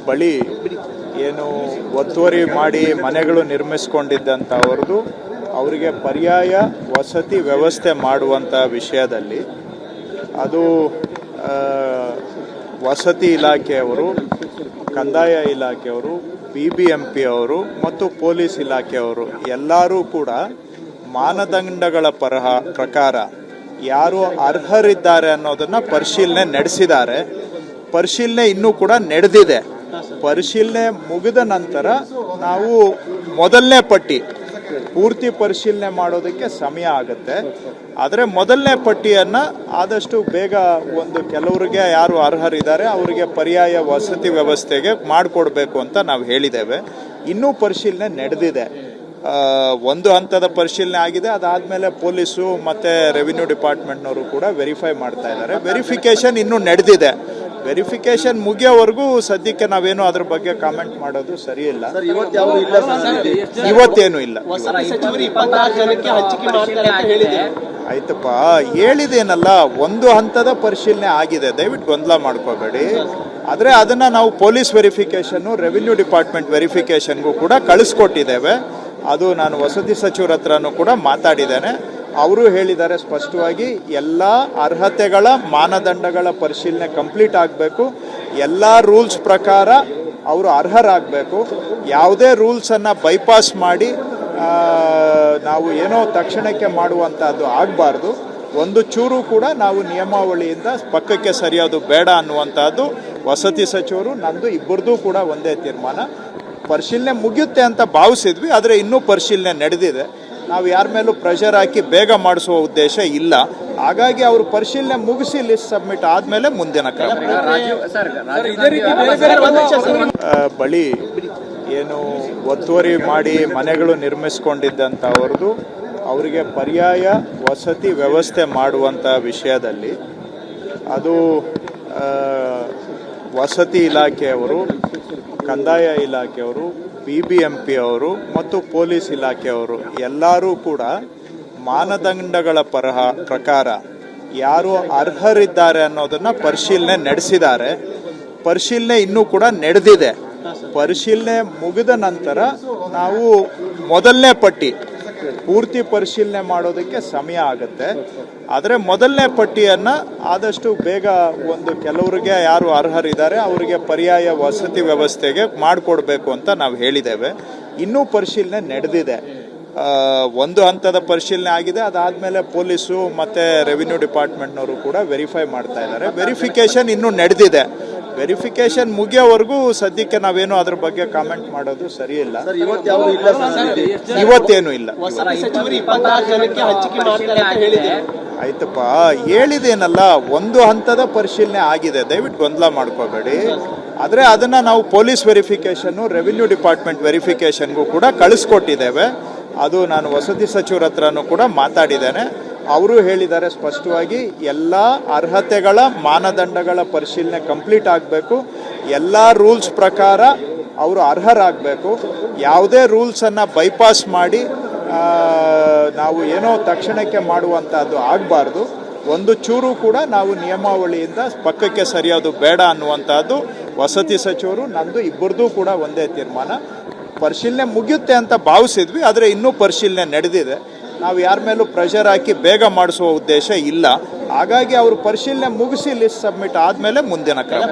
ಬಳಿ ಏನು ಒತ್ತುವರಿ ಮಾಡಿ ಮನೆಗಳು ನಿರ್ಮಿಸಿಕೊಂಡಿದ್ದಂಥವ್ರದ್ದು ಅವರಿಗೆ ಪರ್ಯಾಯ ವಸತಿ ವ್ಯವಸ್ಥೆ ಮಾಡುವಂಥ ವಿಷಯದಲ್ಲಿ ಅದು ವಸತಿ ಇಲಾಖೆಯವರು, ಕಂದಾಯ ಇಲಾಖೆಯವರು, BBMP ಅವರು ಮತ್ತು ಪೊಲೀಸ್ ಇಲಾಖೆಯವರು ಎಲ್ಲರೂ ಕೂಡ ಮಾನದಂಡಗಳ ಪ್ರಕಾರ ಯಾರು ಅರ್ಹರಿದ್ದಾರೆ ಅನ್ನೋದನ್ನು ಪರಿಶೀಲನೆ ನಡೆಸಿದ್ದಾರೆ. ಪರಿಶೀಲನೆ ಇನ್ನೂ ಕೂಡ ನಡೆದಿದೆ. ಪರಿಶೀಲನೆ ಮುಗಿದ ನಂತರ ನಾವು ಮೊದಲನೇ ಪಟ್ಟಿ ಪೂರ್ತಿ ಪರಿಶೀಲನೆ ಮಾಡೋದಕ್ಕೆ ಸಮಯ ಆಗುತ್ತೆ. ಆದರೆ ಮೊದಲನೇ ಪಟ್ಟಿಯನ್ನು ಆದಷ್ಟು ಬೇಗ ಕೆಲವರಿಗೆ ಯಾರು ಅರ್ಹರಿದ್ದಾರೆ ಅವರಿಗೆ ಪರ್ಯಾಯ ವಸತಿ ವ್ಯವಸ್ಥೆಗೆ ಮಾಡಿಕೊಡ್ಬೇಕು ಅಂತ ನಾವು ಹೇಳಿದ್ದೇವೆ. ಇನ್ನೂ ಪರಿಶೀಲನೆ ನಡೆದಿದೆ. ಒಂದು ಹಂತದ ಪರಿಶೀಲನೆ ಆಗಿದೆ. ಅದಾದಮೇಲೆ ಪೊಲೀಸು ಮತ್ತು ರೆವಿನ್ಯೂ ಡಿಪಾರ್ಟ್ಮೆಂಟ್ನವರು ಕೂಡ ವೆರಿಫೈ ಮಾಡ್ತಾ ಇದ್ದಾರೆ. ವೆರಿಫಿಕೇಷನ್ ಇನ್ನೂ ನಡೆದಿದೆ. ವೆರಿಫಿಕೇಷನ್ ಮುಗಿಯೋವರೆಗೂ ಸದ್ಯಕ್ಕೆ ನಾವೇನು ಅದ್ರ ಬಗ್ಗೆ ಕಾಮೆಂಟ್ ಮಾಡೋದು ಸರಿಯಿಲ್ಲ. ಇವತ್ತೇನು ಇಲ್ಲ. ಆಯ್ತಪ್ಪ, ಹೇಳಿದೇನಲ್ಲ, ಒಂದು ಹಂತದ ಪರಿಶೀಲನೆ ಆಗಿದೆ. ದಯವಿಟ್ಟು ಗೊಂದಲ ಮಾಡ್ಕೋಬೇಡಿ. ಆದರೆ ಅದನ್ನು ನಾವು ಪೊಲೀಸ್ ವೆರಿಫಿಕೇಷನ್ನು, ರೆವಿನ್ಯೂ ಡಿಪಾರ್ಟ್ಮೆಂಟ್ ವೆರಿಫಿಕೇಷನ್ಗೂ ಕೂಡ ಕಳಿಸ್ಕೊಟ್ಟಿದ್ದೇವೆ. ಅದು ನಾನು ವಸತಿ ಸಚಿವರ ಹತ್ರನೂ ಕೂಡ ಮಾತಾಡಿದ್ದೇನೆ. ಅವರು ಹೇಳಿದ್ದಾರೆ ಸ್ಪಷ್ಟವಾಗಿ ಎಲ್ಲ ಅರ್ಹತೆಗಳ ಮಾನದಂಡಗಳ ಪರಿಶೀಲನೆ ಕಂಪ್ಲೀಟ್ ಆಗಬೇಕು. ಎಲ್ಲ ರೂಲ್ಸ್ ಪ್ರಕಾರ ಅವರು ಅರ್ಹರಾಗಬೇಕು. ಯಾವುದೇ ರೂಲ್ಸನ್ನು ಬೈಪಾಸ್ ಮಾಡಿ ನಾವು ಏನೋ ತಕ್ಷಣಕ್ಕೆ ಮಾಡುವಂಥದ್ದು ಆಗಬಾರ್ದು. ಒಂದು ಚೂರು ಕೂಡ ನಾವು ನಿಯಮಾವಳಿಯಿಂದ ಪಕ್ಕಕ್ಕೆ ಸರಿಯೋದು ಬೇಡ ಅನ್ನುವಂಥದ್ದು ವಸತಿ ಸಚಿವರು ನಂದು ಇಬ್ಬರದು ಕೂಡ ಒಂದೇ ತೀರ್ಮಾನ. ಪರಿಶೀಲನೆ ಮುಗಿಯುತ್ತೆ ಅಂತ ಭಾವಿಸಿದ್ವಿ, ಆದರೆ ಇನ್ನೂ ಪರಿಶೀಲನೆ ನಡೆದಿದೆ. ನಾವು ಯಾರ ಮೇಲೂ ಪ್ರೆಷರ್ ಹಾಕಿ ಬೇಗ ಮಾಡಿಸುವ ಉದ್ದೇಶ ಇಲ್ಲ. ಹಾಗಾಗಿ ಅವರು ಪರಿಶೀಲನೆ ಮುಗಿಸಿ ಲಿಸ್ಟ್ ಸಬ್ಮಿಟ್ ಆದಮೇಲೆ ಮುಂದಿನ ಕ್ರಮ. ಬಳಿ ಏನು ಒತ್ತುವರಿ ಮಾಡಿ ಮನೆಗಳು ನಿರ್ಮಿಸಿಕೊಂಡಿದ್ದಂಥವ್ರದ್ದು ಅವರಿಗೆ ಪರ್ಯಾಯ ವಸತಿ ವ್ಯವಸ್ಥೆ ಮಾಡುವಂಥ ವಿಷಯದಲ್ಲಿ ಅದು ವಸತಿ ಇಲಾಖೆಯವರು, ಕಂದಾಯ ಇಲಾಖೆಯವರು, BBMP ಅವರು ಮತ್ತು ಪೊಲೀಸ್ ಇಲಾಖೆಯವರು ಎಲ್ಲರೂ ಕೂಡ ಮಾನದಂಡಗಳ ಪ್ರಕಾರ ಯಾರು ಅರ್ಹರಿದ್ದಾರೆ ಅನ್ನೋದನ್ನು ಪರಿಶೀಲನೆ ನಡೆಸಿದ್ದಾರೆ. ಪರಿಶೀಲನೆ ಇನ್ನೂ ಕೂಡ ನಡೆದಿದೆ. ಪರಿಶೀಲನೆ ಮುಗಿದ ನಂತರ ನಾವು ಮೊದಲನೇ ಪಟ್ಟಿ ಪೂರ್ತಿ ಪರಿಶೀಲನೆ ಮಾಡೋದಕ್ಕೆ ಸಮಯ ಆಗುತ್ತೆ. ಆದರೆ ಮೊದಲನೇ ಪಟ್ಟಿಯನ್ನು ಆದಷ್ಟು ಬೇಗ ಕೆಲವರಿಗೆ ಯಾರು ಅರ್ಹರಿದ್ದಾರೆ ಅವರಿಗೆ ಪರ್ಯಾಯ ವಸತಿ ವ್ಯವಸ್ಥೆಗೆ ಮಾಡಿಕೊಡ್ಬೇಕು ಅಂತ ನಾವು ಹೇಳಿದ್ದೇವೆ. ಇನ್ನೂ ಪರಿಶೀಲನೆ ನಡೆದಿದೆ. ಒಂದು ಹಂತದ ಪರಿಶೀಲನೆ ಆಗಿದೆ. ಅದಾದಮೇಲೆ ಪೊಲೀಸು ಮತ್ತು ರೆವಿನ್ಯೂ ಡಿಪಾರ್ಟ್ಮೆಂಟ್ನವರು ಕೂಡ ವೆರಿಫೈ ಮಾಡ್ತಾ ಇದ್ದಾರೆ. ವೆರಿಫಿಕೇಷನ್ ಇನ್ನೂ ನಡೆದಿದೆ. ವೆರಿಫಿಕೇಷನ್ ಮುಗಿಯೋವರೆಗೂ ಸದ್ಯಕ್ಕೆ ನಾವೇನು ಅದ್ರ ಬಗ್ಗೆ ಕಾಮೆಂಟ್ ಮಾಡೋದು ಸರಿಯಿಲ್ಲ. ಇವತ್ತೇನು ಇಲ್ಲ. ಆಯ್ತಪ್ಪ, ಹೇಳಿದೇನಲ್ಲ, ಒಂದು ಹಂತದ ಪರಿಶೀಲನೆ ಆಗಿದೆ. ದಯವಿಟ್ಟು ಗೊಂದಲ ಮಾಡ್ಕೋಬೇಡಿ. ಆದರೆ ಅದನ್ನು ನಾವು ಪೊಲೀಸ್ ವೆರಿಫಿಕೇಷನ್ನು, ರೆವಿನ್ಯೂ ಡಿಪಾರ್ಟ್ಮೆಂಟ್ ವೆರಿಫಿಕೇಷನ್ಗೂ ಕೂಡ ಕಳಿಸ್ಕೊಟ್ಟಿದ್ದೇವೆ. ಅದು ನಾನು ವಸತಿ ಸಚಿವರ ಹತ್ರನೂ ಕೂಡ ಮಾತಾಡಿದ್ದೇನೆ. ಅವರು ಹೇಳಿದ್ದಾರೆ ಸ್ಪಷ್ಟವಾಗಿ ಎಲ್ಲ ಅರ್ಹತೆಗಳ ಮಾನದಂಡಗಳ ಪರಿಶೀಲನೆ ಕಂಪ್ಲೀಟ್ ಆಗಬೇಕು. ಎಲ್ಲ ರೂಲ್ಸ್ ಪ್ರಕಾರ ಅವರು ಅರ್ಹರಾಗಬೇಕು. ಯಾವುದೇ ರೂಲ್ಸನ್ನು ಬೈಪಾಸ್ ಮಾಡಿ ನಾವು ಏನೋ ತಕ್ಷಣಕ್ಕೆ ಮಾಡುವಂಥದ್ದು ಆಗಬಾರ್ದು. ಒಂದು ಚೂರು ಕೂಡ ನಾವು ನಿಯಮಾವಳಿಯಿಂದ ಪಕ್ಕಕ್ಕೆ ಸರಿಯೋದು ಬೇಡ ಅನ್ನುವಂಥದ್ದು ವಸತಿ ಸಚಿವರು ನಂದು ಇಬ್ಬರದು ಕೂಡ ಒಂದೇ ತೀರ್ಮಾನ. ಪರಿಶೀಲನೆ ಮುಗಿಯುತ್ತೆ ಅಂತ ಭಾವಿಸಿದ್ವಿ, ಆದರೆ ಇನ್ನೂ ಪರಿಶೀಲನೆ ನಡೆದಿದೆ. ನಾವು ಯಾರ ಮೇಲೂ ಪ್ರೆಷರ್ ಹಾಕಿ ಬೇಗ ಮಾಡಿಸುವ ಉದ್ದೇಶ ಇಲ್ಲ. ಹಾಗಾಗಿ ಅವರು ಪರಿಶೀಲನೆ ಮುಗಿಸಿ ಲಿಸ್ಟ್ ಸಬ್ಮಿಟ್ ಆದಮೇಲೆ ಮುಂದಿನ ಕ್ರಮ.